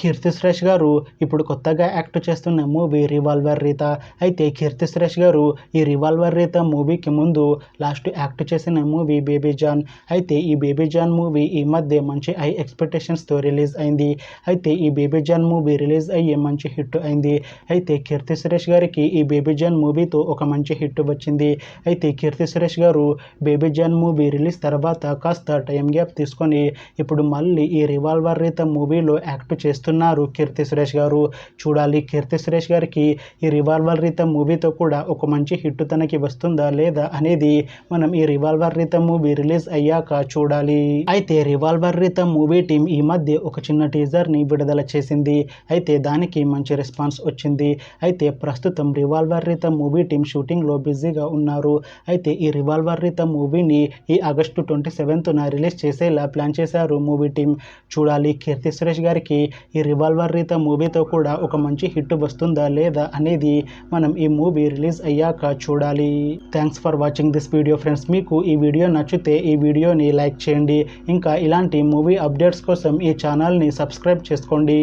కీర్తి సురేష్ గారు ఇప్పుడు కొత్తగా యాక్ట్ చేస్తున్న మూవీ రివాల్వర్ రీత. అయితే కీర్తి సురేష్ గారు ఈ రివాల్వర్ రీత మూవీకి ముందు లాస్ట్ యాక్ట్ చేసిన మూవీ బేబీ జాన్. అయితే ఈ బేబీ జాన్ మూవీ ఈ మధ్య మంచి హై ఎక్స్పెక్టేషన్స్తో రిలీజ్ అయింది. అయితే ఈ బేబీ జాన్ మూవీ రిలీజ్ అయ్యి మంచి హిట్ అయింది. అయితే కీర్తి సురేష్ గారికి ఈ బేబీ జాన్ మూవీతో ఒక మంచి హిట్ వచ్చింది. అయితే కీర్తి సురేష్ గారు బేబీ జాన్ మూవీ రిలీజ్ తర్వాత కాస్త టైం గ్యాప్ తీసుకొని ఇప్పుడు మళ్ళీ ఈ రివాల్వర్ రీత మూవీలో యాక్ట్ చేస్తున్నారు కీర్తి సురేష్ గారు. చూడాలి కీర్తి సురేష్ గారికి ఈ రివాల్వర్ రీత మూవీతో కూడా ఒక మంచి హిట్ తనకి వస్తుందా లేదా అనేది మనం ఈ రివాల్వర్ రీత మూవీ రిలీజ్ అయ్యాక చూడాలి. అయితే రివాల్వర్ రీత మూవీ టీం ఈ మధ్య ఒక చిన్న టీజర్ని విడుదల చేసింది. అయితే దానికి మంచి రెస్పాన్స్ వచ్చింది. అయితే ప్రస్తుతం రివాల్వర్ రీత మూవీ టీం షూటింగ్లో బిజీగా ఉన్నారు. అయితే ఈ రివాల్వర్ రీత మూవీని ఈ ఆగస్టు 27న రిలీజ్ చేసేలా ప్లాన్ చేశారు మూవీ టీం. చూడాలి కీర్తి సురేష్ గారికి ఈ రివాల్వర్ రీత మూవీతో కూడా ఒక మంచి హిట్ వస్తుందా లేదా అనేది మనం ఈ మూవీ రిలీజ్ అయ్యాక చూడాలి. Thanks for watching this video friends. మీకు ఈ వీడియో నచ్చితే ఈ వీడియోని లైక్ చేయండి. ఇంకా ఇలాంటి మూవీ అప్డేట్స్ కోసం ఈ ఛానల్ని సబ్స్క్రైబ్ చేసుకోండి.